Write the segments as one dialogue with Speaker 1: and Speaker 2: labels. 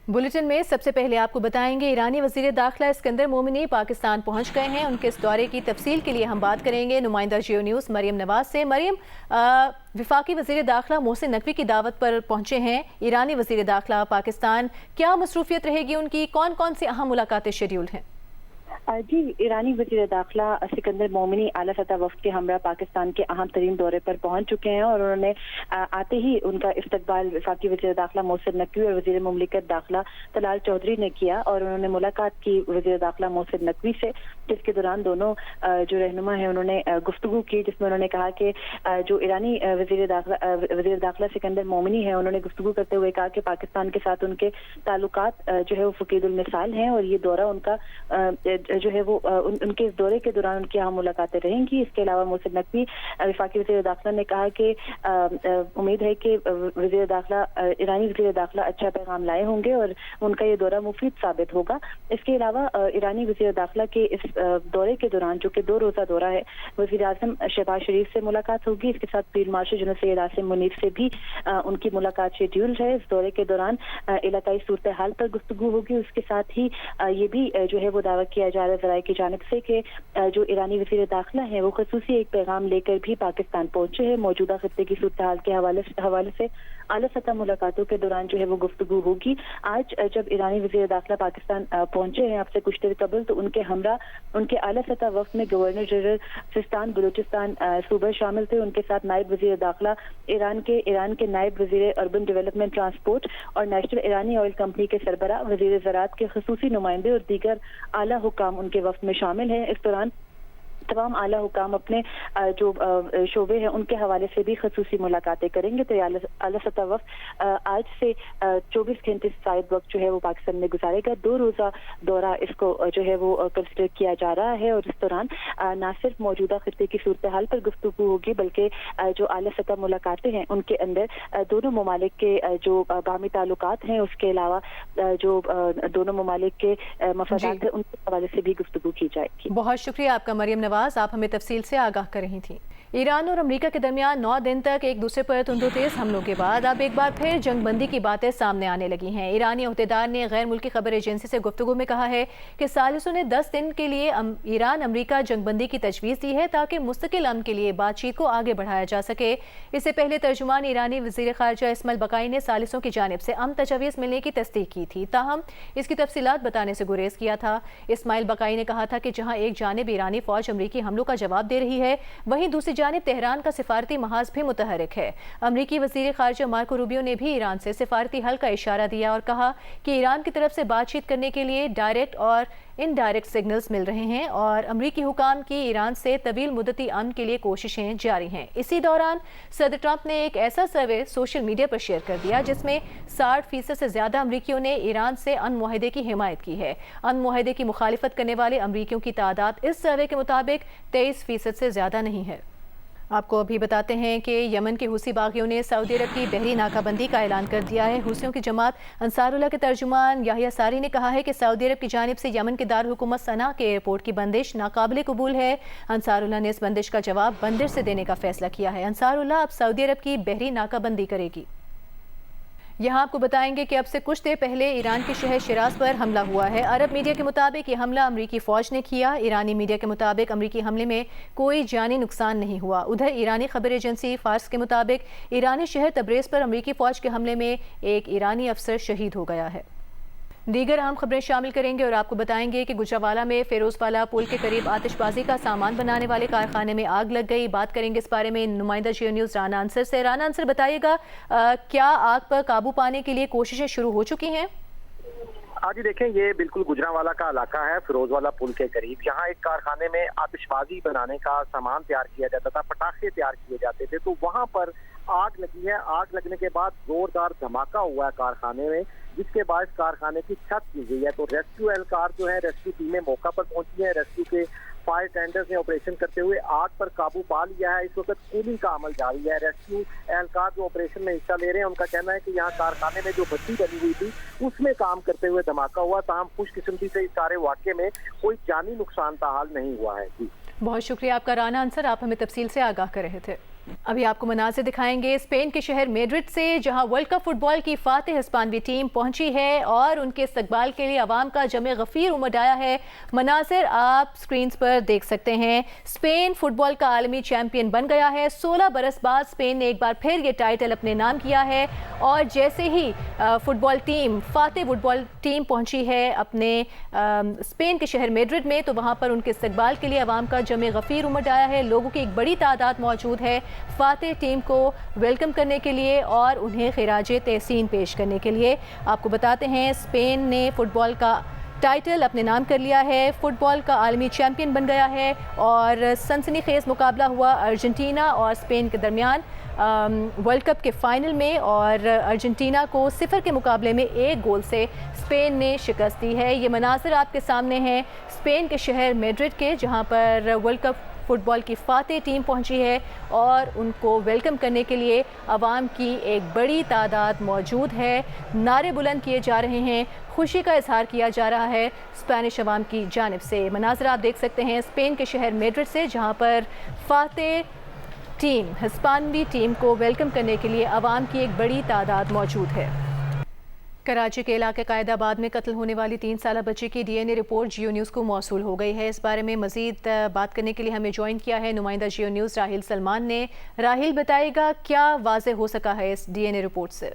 Speaker 1: Bulletin में सबसे पहले आपको बताएंगे ईरानी वज़ीर दाखिला इस्कंदर मोमिनी पाकिस्तान पहुंच गए हैं। उनके इस दौरे की तफसील के लिए हम बात करेंगे नुमाइंदा जियो न्यूज़ मरियम नवाज से। मरियम, वफाकी वज़ीर दाखिला मोहसिन नकवी की दावत पर पहुंचे हैं ईरानी वज़ीर दाखिला पाकिस्तान, क्या मसरूफियत रहेगी उनकी, कौन कौन सी अहम मुलाकातें शेड्यूल हैं?
Speaker 2: जी, ईरानी वज़ीर दाखिला सिकंदर मोमिनी आला सतह वफ़द के हमरा पाकिस्तान के अहम तरीन दौरे पर पहुंच चुके हैं और उन्होंने आते ही उनका इस्तकबाल वफाकी वज़ीर दाखिला मोहसिन नकवी और वज़ीर मुमलिकत दाखिला तलाल चौधरी ने किया और उन्होंने मुलाकात की वज़ीर दाखिला मोहसिन नकवी से, जिसके दौरान दोनों जो रहनुमा हैं उन्होंने गुफ्तगू की, जिसमें उन्होंने कहा कि जो ईरानी वज़ीर दाखिला सिकंदर मोमिनी है उन्होंने गुफ्तगू करते हुए कहा कि पाकिस्तान के साथ उनके ताल्लुकात जो है वो फकीदुल मिसाल हैं और ये दौरा उनका जो है वो उनके इस दौरे के दौरान उनकी अहम मुलाकातें रहेंगी। इसके अलावा मोहसिन नकवी वफाकी वज़ीर दाखिला ने कहा कि उम्मीद है कि ईरानी वज़ीर दाखिला अच्छा पैगाम लाए होंगे और उनका ये दौरा मुफीद साबित होगा। इसके अलावा ईरानी वज़ीर दाखिला के इस दौरे के दौरान, जो कि 2 रोज़ा दौरा है, वज़ीर आज़म शहबाज शरीफ से मुलाकात होगी। इसके साथ field marshal general Syed Asim Munir से भी उनकी मुलाकात शेड्यूल है। इस दौरे के दौरान इलाकाई सूरत हाल पर गुफ्तगू होगी। उसके साथ ही ये भी जो है वो दावा किया जा रहा है ज़राए की जानिब से कि जो ईरानी वज़ीर दाखिला हैं वो ख़ुसूसी एक पैगाम लेकर भी पाकिस्तान पहुंचे हैं। मौजूदा खत्ते की सूरत हाल के हवाले से आला सतह मुलाकातों के दौरान जो है वो गुफ्तगू होगी। आज जब ईरानी वज़ीर दाखिला पाकिस्तान पहुंचे हैं आपसे कुछ देर कबल, तो उनके हमरा उनके आला सतह वफ़द में गवर्नर जनरल सिस्तान बलूचिस्तान सूबा शामिल थे। उनके साथ नायब वज़ीर दाखिला ईरान के नायब वज़ीर अर्बन डेवलपमेंट ट्रांसपोर्ट और नेशनल ईरानी ऑयल कंपनी के सरबरा, वज़ीर ज़राअत के ख़ुसूसी नुमाइंदे और दीगर आला हुकाम उनके वफ़द में शामिल हैं। इस दौरान तमाम आला हुकाम अपने जो शोबे हैं उनके हवाले से भी खसूसी मुलाकातें करेंगे। तो आला सतह वफ़द आज से 24 घंटे शायद वक्त जो है वो पाकिस्तान में गुजारेगा। 2 रोज़ा दौरा इसको जो है वो कंसिडर किया जा रहा है और इस दौरान न सिर्फ मौजूदा खत्ते की सूरत हाल पर गुफ्तगू होगी, बल्कि जो आला सतह मुलाकातें हैं उनके अंदर दोनों ममालिक के जो बामी ताल्लुकात हैं, उसके अलावा जो दोनों ममालिक के मफादात हैं उनके हवाले से भी गुफ्तगू की जाएगी।
Speaker 1: बहुत शुक्रिया आपका मरियम, आप हमें तफसील से आगाह कर रही थी। ईरान और अमेरिका के दरमियान 9 दिन तक एक दूसरे पर तुंदोतेज हमलों के बाद अब एक बार फिर जंगबंदी की बातें सामने आने लगी हैं। ईरानी अहदेदार ने गैर मुल्की खबर एजेंसी से गुफ्तगू में कहा है कि सालिसों ने 10 दिन के लिए ईरान अमेरिका जंगबंदी की तजवीज़ दी है ताकि मुस्तकिल अमन के लिए बातचीत को आगे बढ़ाया जा सके। इससे पहले तर्जुमान ईरानी वज़ीर ख़ारजा इस्माइल बकाई ने सालिसों की जानिब से अमन तजवीज़ मिलने की तस्दीक की थी, ताहम इसकी तफसीलात बताने से गुरेज किया था। इस्माइल बकाई ने कहा था कि जहाँ एक जानिब ईरानी फ़ौज अमरीकी हमलों का जवाब दे रही है, वहीं दूसरी जानिब तेहरान का सिफारती महाज भी मुतहरिक है। अमरीकी वज़ीर ख़ारजा मार्को रूबियो ने भी ईरान से सिफारती हल का इशारा दिया और कहा कि ईरान की तरफ से बातचीत करने के लिए डायरेक्ट और इनडायरेक्ट सिग्नल्स मिल रहे हैं और अमरीकी हुकाम की ईरान से तवील मुद्दती अमन के लिए कोशिशें जारी हैं। इसी दौरान सदर ट्रंप ने एक ऐसा सर्वे सोशल मीडिया पर शेयर कर दिया जिसमें 60% से ज़्यादा अमरीकियों ने ईरान से अमन मुआहदे की हिमायत की है। अमन मुआहदे की मुखालिफत करने वाले अमरीकियों की तादाद इस सर्वे के मुताबिक 23% से ज़्यादा नहीं है। आपको अभी बताते हैं कि यमन के हुसी बागियों ने सऊदी अरब की बहरी नाकाबंदी का ऐलान कर दिया है। हुसियों की जमात अंसारुल्लाह के तर्जुमान याहिया सारी ने कहा है कि सऊदी अरब की जानिब से यमन के दारुल हुकूमत सना के एयरपोर्ट की बंदिश नाकाबिल कबूल है। अंसारुल्लाह ने इस बंदिश का जवाब बंदिश से देने का फैसला किया है। अंसारुल्लाह अब सऊदी अरब की बहरी नाकाबंदी करेगी। यहाँ आपको बताएंगे कि अब से कुछ देर पहले ईरान के शहर शिराज पर हमला हुआ है। अरब मीडिया के मुताबिक ये हमला अमरीकी फ़ौज ने किया। ईरानी मीडिया के मुताबिक अमरीकी हमले में कोई जानी नुकसान नहीं हुआ। उधर ईरानी खबर एजेंसी फार्स के मुताबिक ईरानी शहर तब्रेज़ पर अमरीकी फ़ौज के हमले में एक ईरानी अफसर शहीद हो गया है। दीगर अहम खबरें शामिल करेंगे और आपको बताएंगे कि गुजरावाला में फेरोजवाला पुल के करीब आतिशबाजी का सामान बनाने वाले कारखाने में आग लग गई। बात करेंगे इस बारे में नुमाइंदा जियो न्यूज़ राना अंसर से। राना अंसर, बताइएगा क्या आग पर काबू पाने के लिए कोशिशें शुरू हो चुकी हैं?
Speaker 3: आज देखें, ये बिल्कुल गुजरावाला का इलाका है, फिरोजवाला पुल के करीब। यहाँ एक कारखाने में आतिशबाजी बनाने का सामान तैयार किया जाता था, पटाखे तैयार किए जाते थे, तो वहाँ पर आग लगी है। आग लगने के बाद जोरदार धमाका हुआ है कारखाने में, जिसके बाद कारखाने की छत गिर गई है। तो रेस्क्यू एहलकार जो है, रेस्क्यू टीमें मौका पर पहुंची है। रेस्क्यू के फायर टेंडर्स ने ऑपरेशन करते हुए आग पर काबू पा लिया है। इस वक्त कूलिंग का अमल जारी है। रेस्क्यू एहलकार जो ऑपरेशन में हिस्सा ले रहे हैं, उनका कहना है कि यहाँ कारखाने में जो भट्टी बनी हुई थी उसमें काम करते हुए धमाका हुआ। ताहम खुशकिस्मती से इस सारे वाक़े में कोई जानी नुकसान ताहाल नहीं हुआ है। जी,
Speaker 1: बहुत शुक्रिया आपका राना अंसर, आप हमें तफसील से आगाह कर रहे थे। अभी आपको मनाज़िर दिखाएंगे स्पेन के शहर मैड्रिड से, जहां वर्ल्ड कप फुटबॉल की फातिह हिस्पानवी टीम पहुंची है और उनके इस्तकबाल के लिए अवाम का जमे गफीर उमड़ आया है। मनाज़िर आप स्क्रीन पर देख सकते हैं। स्पेन फुटबॉल का आलमी चैंपियन बन गया है। 16 बरस बाद स्पेन ने एक बार फिर ये टाइटल अपने नाम किया है और जैसे ही football team Fatih football team पहुंची है अपने स्पेन के शहर मैड्रिड में, तो वहां पर उनके इस्तकबाल के लिए अवाम का जमे गफीर उमड़ आया है। लोगों की एक बड़ी तादाद मौजूद है फातिह टीम को वेलकम करने के लिए और उन्हें खिराजे तहसीन पेश करने के लिए। आपको बताते हैं स्पेन ने फुटबॉल का टाइटल अपने नाम कर लिया है, फुटबॉल का आलमी चैंपियन बन गया है और सनसनीखेज मुकाबला हुआ अर्जेंटीना और स्पेन के दरमियान वर्ल्ड कप के फाइनल में, और अर्जेंटीना को 0 के मुकाबले में 1 गोल से स्पेन ने शिकस्त दी है। ये मनाज़िर आपके सामने हैं स्पेन के शहर मैड्रिड के, जहां पर वर्ल्ड कप फुटबॉल की फातिह टीम पहुंची है और उनको वेलकम करने के लिए अवाम की एक बड़ी तादाद मौजूद है। नारे बुलंद किए जा रहे हैं, खुशी का इजहार किया जा रहा है स्पेनिश अवाम की जानिब से। मनाज़िर आप देख सकते हैं स्पेन के शहर मैड्रिड से, जहां पर फातिह टीम हिस्पानवी टीम को वेलकम करने के लिए अवाम की एक बड़ी तादाद मौजूद है। कराची के इलाके कायदाबाद में कत्ल होने वाली 3 साला बच्ची की DNA रिपोर्ट जियो न्यूज़ को मौसूल हो गई है। इस बारे में मज़ीद बात करने के लिए हमें ज्वाइन किया है नुमाइंदा जियो न्यूज़ राहिल सलमान ने। राहिल, बताएगा क्या वाज़े हो सका है इस DNA रिपोर्ट से?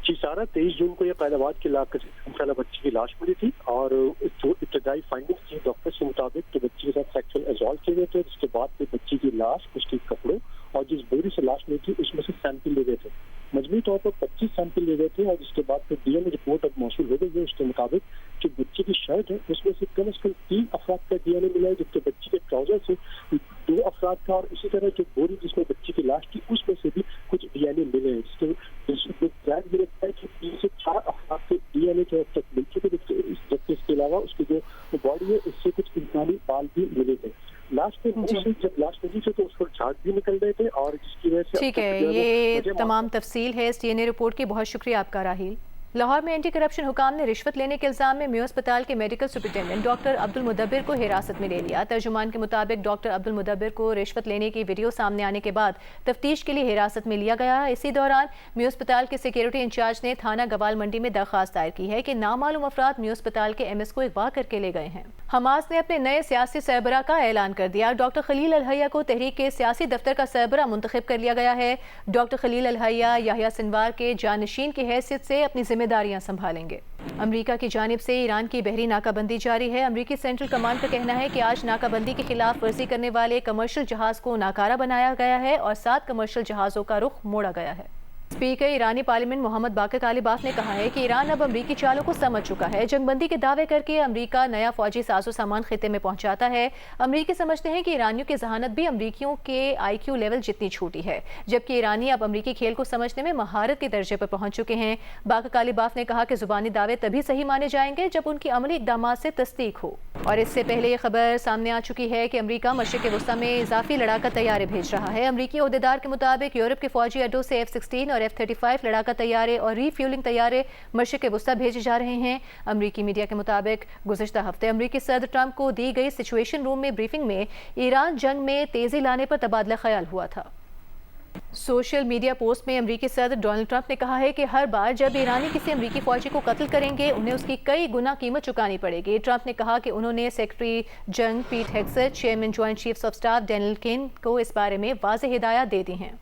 Speaker 4: जी सारा, 23 जून को यह कायदाबाद के इलाके से 3 साला बच्ची की लाश मिली थी और जो इब्तदाई फाइंडिंग्स थी डॉक्टर के मुताबिक तो बच्ची के साथ सेक्सुअल असॉल्ट किए गए थे। जिसके बाद फिर बच्ची की लाश, उसके कपड़ों और जिस बोरी से लाश मिली थी उसमें से सैंपल लिए गए थे। मजमूई तौर पर 25 सैंपल लिए गए थे और जिसके बाद फिर DNA रिपोर्ट अब मौसूल हो गई है। उसके मुताबिक जो बच्ची की शर्ट है उसमें से कम से कम 3 अफराद का DNA मिला है, जबकि बच्ची के ट्राउजर से 2 अफराद का, और इसी तरह जो बोरी जिसमें बच्ची की लाश थी उसमें से भी कुछ DNA मिले हैं। जिसके ये लगता है कि 3 से 4 अफराद के DNA जो अब तक मिल चुके, जबकि इसके अलावा उसकी जो बॉडी है उससे कुछ इंसानी बाल भी मिले थे। लाश पे जब लाश मिली थी तो उस पर झाग भी निकल रहे थे और जिसकी वजह से
Speaker 1: ठीक है, ये तमाम तफसील है इस DNA रिपोर्ट की। बहुत शुक्रिया आपका राहिल। लाहौर में एंटी करप्शन हुकाम ने रिश्वत लेने के इल्जाम में मेयो अस्पताल के मेडिकल सुपरिटेंडेंट डॉक्टर अब्दुल मुदब्बिर को हिरासत में ले लिया। तर्जुमान के मुताबिक डॉक्टर अब्दुल मुदब्बिर को रिश्वत लेने की वीडियो सामने आने के बाद तफ्तीश के लिए हिरासत में लिया गया। इसी दौरान मेयो अस्पताल के सिक्योरिटी इंचार्ज ने थाना गवाल मंडी में दरख्वास्त दायर की है कि नामालूम अफराद मेयो अस्पताल के MS को अगवा करके ले गए हैं। हमास ने अपने नए सियासी सरबराह का ऐलान कर दिया। डॉक्टर खलील अल-हैया को तहरीक के सियासी दफ्तर का सरबराह मुंतखब कर लिया गया है। डॉक्टर खलील अल-हैया याह्या सिनवार के जानशीन की हैसियत से अपनी जिम्मेदारियां संभालेंगे। अमरीका की जानिब से ईरान की बहरी नाकाबंदी जारी है। अमरीकी सेंट्रल कमांड का कहना है कि आज नाकाबंदी की खिलाफ वर्जी करने वाले कमर्शियल जहाज को नाकारा बनाया गया है और 7 कमर्शियल जहाज़ों का रुख मोड़ा गया है। स्पीकर ईरानी पार्लियामेंट मोहम्मद बाकर कालिबाफ ने कहा है कि ईरान अब अमरीकी चालों को समझ चुका है। जंगबंदी के दावे करके अमरीका नया फौजी साजो सामान खिते में पहुंचाता है। अमरीकी समझते हैं कि ईरानियों की जहानत भी अमरीकियों के IQ लेवल जितनी छोटी है, जबकि ईरानी अब अमरीकी खेल को समझने में महारत के दर्जे पर पहुंच चुके हैं। बाकर कालिबाफ ने कहा कि जुबानी दावे तभी सही माने जाएंगे जब उनकी अमली इकदामात से तस्दीक हो। और इससे पहले ये खबर सामने आ चुकी है कि अमरीका मशरिक़ वस्ता में इजाफी लड़ाका तैयारे भेज रहा है। अमरीकी अहदेदार के मुताबिक यूरोप के फौजी अड्डों से F-16 और F-35 लड़ाका तैयारे और रीफ्यूलिंग तैयारे मशरिक़ वस्ता भेजे जा रहे हैं। अमरीकी मीडिया के मुताबिक गुज़िश्ता हफ्ते अमरीकी सदर ट्रंप को दी गई सिचुएशन रूम में ब्रीफिंग में ईरान जंग में तेजी लाने पर तबादला ख्याल हुआ था। सोशल मीडिया पोस्ट में अमरीकी सदर डोनाल्ड ट्रंप ने कहा है कि हर बार जब ईरानी किसी अमरीकी फौजी को कत्ल करेंगे उन्हें उसकी कई गुना कीमत चुकानी पड़ेगी। ट्रंप ने कहा कि उन्होंने सेक्रेटरी जंग Pete Hegseth, chairman joint chiefs of staff Daniel Caine को इस बारे में वाज़ेह हिदायत दे दी हैं।